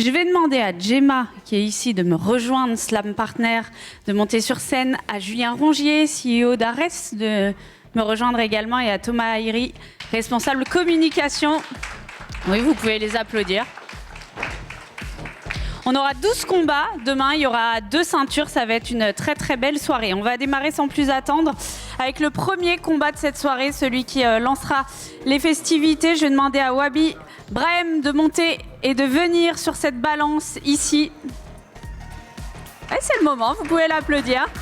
Je vais demander à Gemma, qui est ici, de me rejoindre, Slam Partner, de monter sur scène, à Julien Rongier, CEO d'Ares, de me rejoindre également, et à Thomas Ayri, responsable communication. Oui, vous pouvez les applaudir. On aura 12 combats. Demain, il y aura 2 ceintures. Ça va être une très très belle soirée. On va démarrer sans plus attendre avec le premier combat de cette soirée, celui qui lancera les festivités. Je vais demander à Wabi Brahim de monter et de venir sur cette balance ici. Et c'est le moment, vous pouvez l'applaudir. «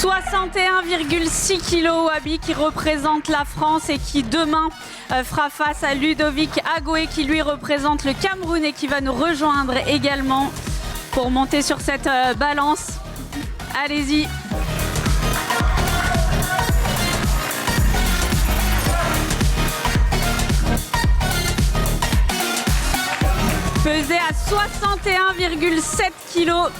61,6 kg Wabi qui représente la France et qui demain fera face à Ludovic Agoué qui lui représente le Cameroun et qui va nous rejoindre également pour monter sur cette balance. Allez-y. Pesé à 61,7 kg.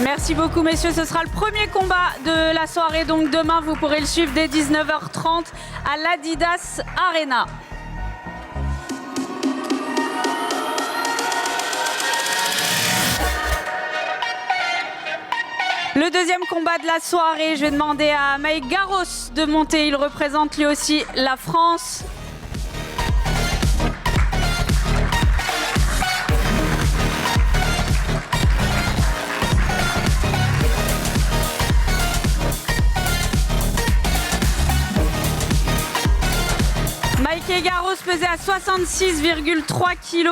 Merci beaucoup messieurs, ce sera le premier combat de la soirée, donc demain vous pourrez le suivre dès 19h30 à l'Adidas Arena. Le deuxième combat de la soirée, je vais demander à Mike Garros de monter, il représente lui aussi la France. Mike Garros pesait à 66,3 kg.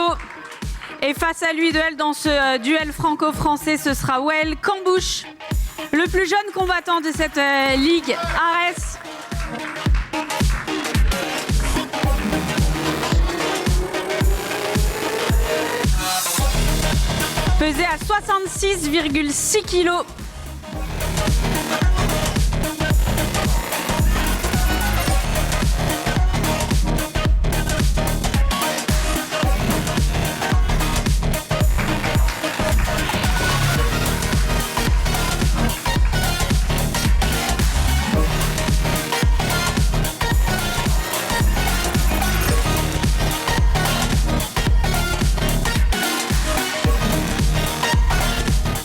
Et face à lui, dans ce duel franco-français, ce sera Wael Kambouche, le plus jeune combattant de cette ligue Ares. Pesait à 66,6 kg.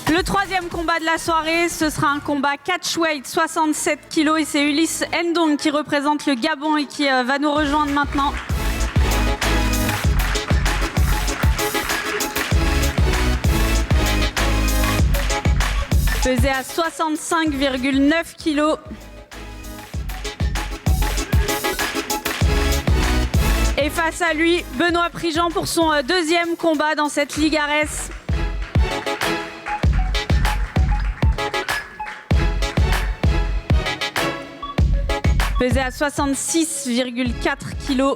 Le troisième combat de la soirée, ce sera un combat catchweight, 67 kg, et c'est Ulysse Ndong qui représente le Gabon et qui va nous rejoindre maintenant. Pesé à 65,9 kg. Et face à lui, Benoît Prigent pour son deuxième combat dans cette Ligue Ares. Pesé à 66,4 kg.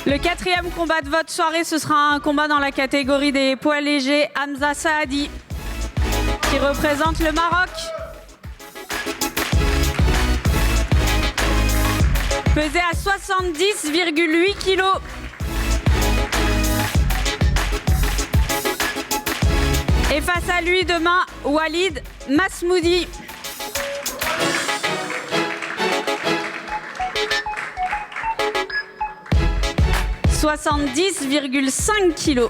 Le quatrième combat de votre soirée, ce sera un combat dans la catégorie des poids légers. Hamza Saadi, qui représente le Maroc. Pesé à 70,8 kg. Et face à lui, demain, Walid Masmoudi. « 70,5 kg.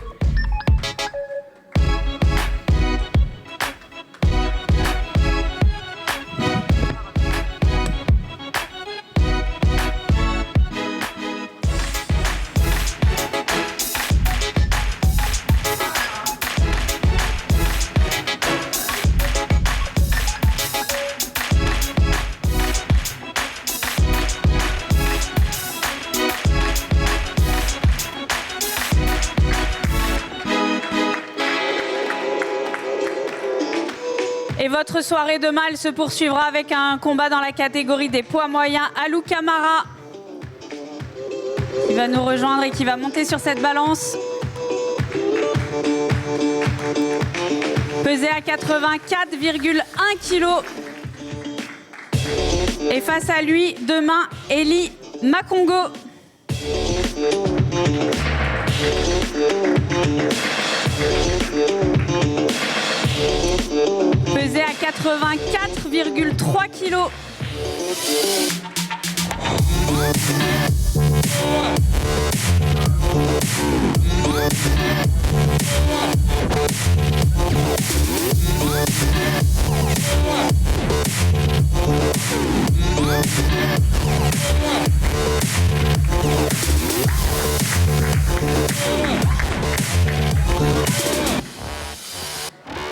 Et votre soirée demain, elle se poursuivra avec un combat dans la catégorie des poids moyens. Alou Camara qui va nous rejoindre et qui va monter sur cette balance. Pesé à 84,1 kg. Et face à lui, demain, Eli Makongo. Pesé à 84,3 kg.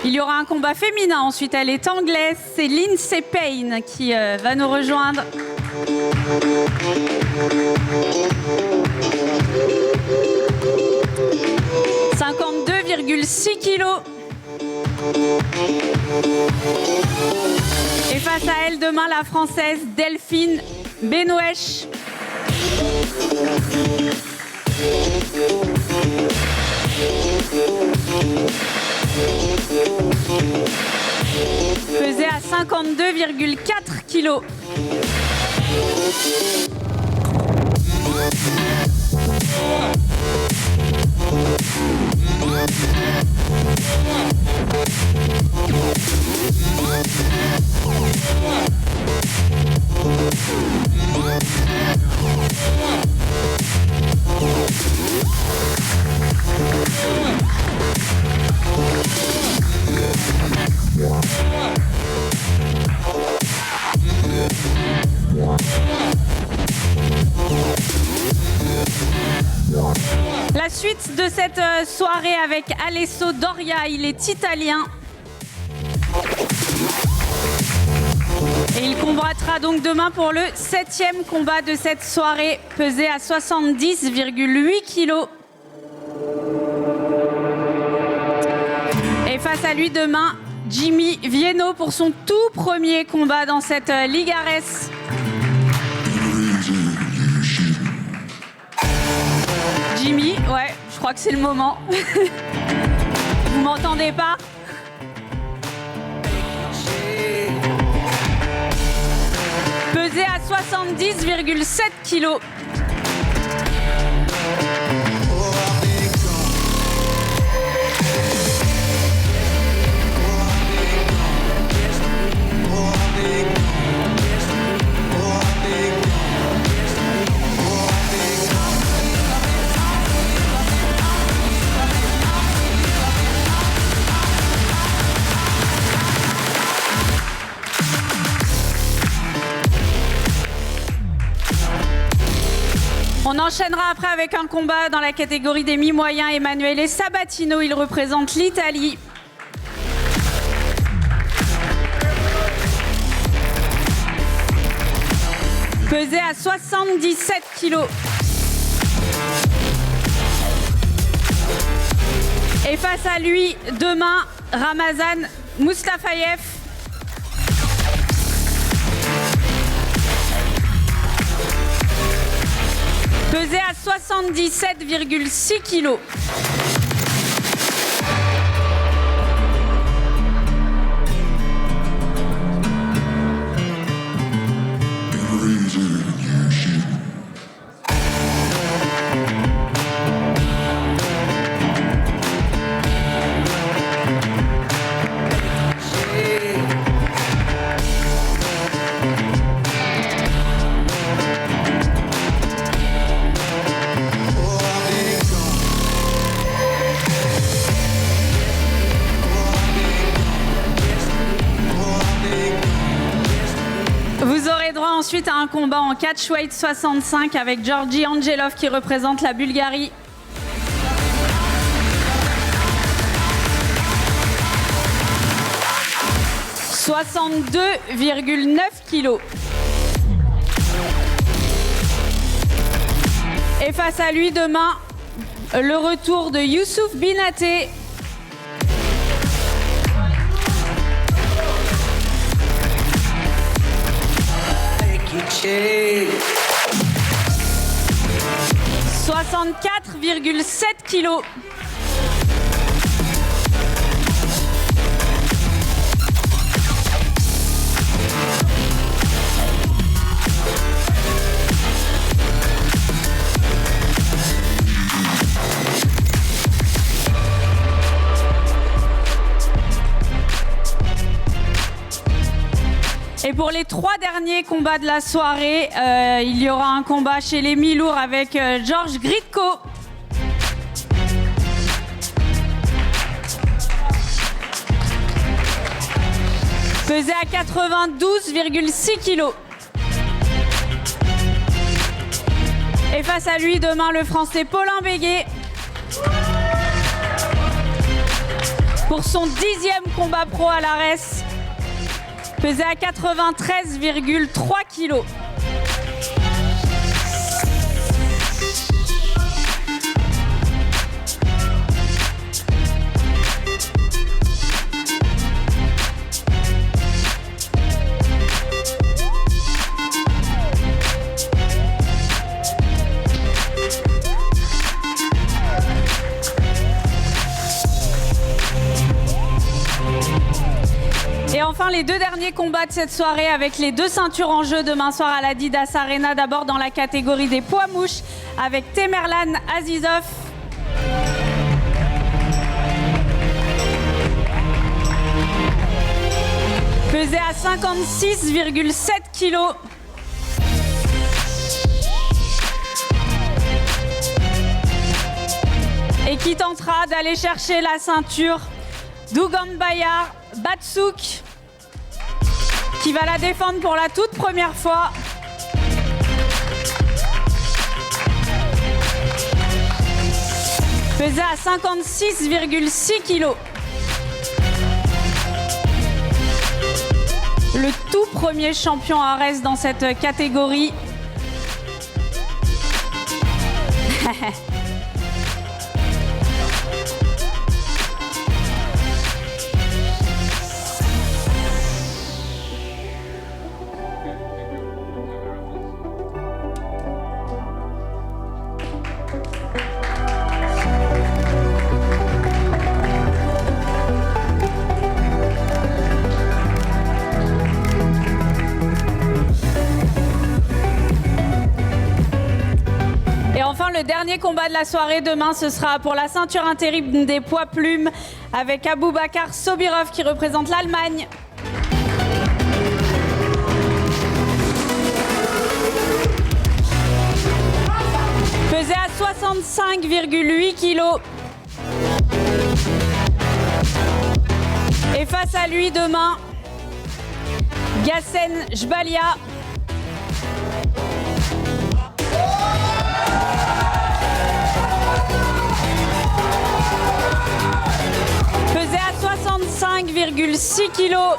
Il y aura un combat féminin ensuite, elle est anglaise, c'est Lindsay Payne qui va nous rejoindre. « 52,6 kg. Et face à elle, demain, la Française Delphine Benouesh. Pesé à 52,4 kg. La suite de cette soirée avec Alessio Doria, il est italien. Et il combattra donc demain pour le 7e combat de cette soirée, pesé à 70,8 kg. Et face à lui demain, Jimmy Vienno pour son tout premier combat dans cette Ligue Ares. Jimmy, ouais, je crois que c'est le moment. Vous m'entendez pas? Pesé à 70,7 kg. On enchaînera après avec un combat dans la catégorie des mi-moyens. Emanuele Sabatino, il représente l'Italie. Pesé à 77 kg. Et face à lui, demain, Ramazan Mustafayev. Pesé à 77,6 kg. Ensuite à un combat en catchweight 65 avec Georgi Angelov qui représente la Bulgarie. « 62,9 kg. Et face à lui demain, le retour de Youssouf Binaté. 64,7 kilos. Et pour les 3 derniers combats de la soirée, il y aura un combat chez les mi-lourds avec Georges Gritko. Pesé à 92,6 kilos. Et face à lui, demain, le Français Paulin Béguet. Pour son 10e combat pro à l'ARES. Pesé à 93,3 kilos. Et enfin, les 2 derniers combats de cette soirée avec les 2 ceintures en jeu demain soir à l'Adidas Arena. D'abord dans la catégorie des poids mouches avec Temerlan Azizov. Pesé à 56,7 kilos. Et qui tentera d'aller chercher la ceinture d'Ugambayar Batsouk, qui va la défendre pour la toute première fois. Pesé à 56,6 kilos. Le tout premier champion ARES dans cette catégorie. Le dernier combat de la soirée demain, ce sera pour la ceinture intérim des poids plumes avec Aboubakar Sobirov qui représente l'Allemagne. Pesé à 65,8 kilos. Et face à lui demain, Gassen Jbalia. Pesé à 65,6 kilos.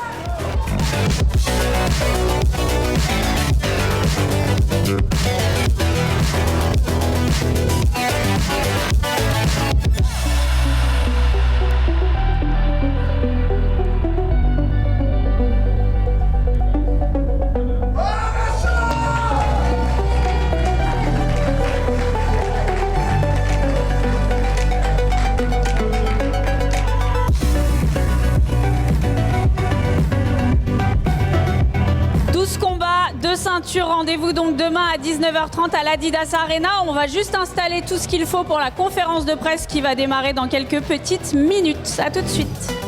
Rendez-vous donc demain à 19h30 à l'Adidas Arena. On va juste installer tout ce qu'il faut pour la conférence de presse qui va démarrer dans quelques petites minutes. À tout de suite.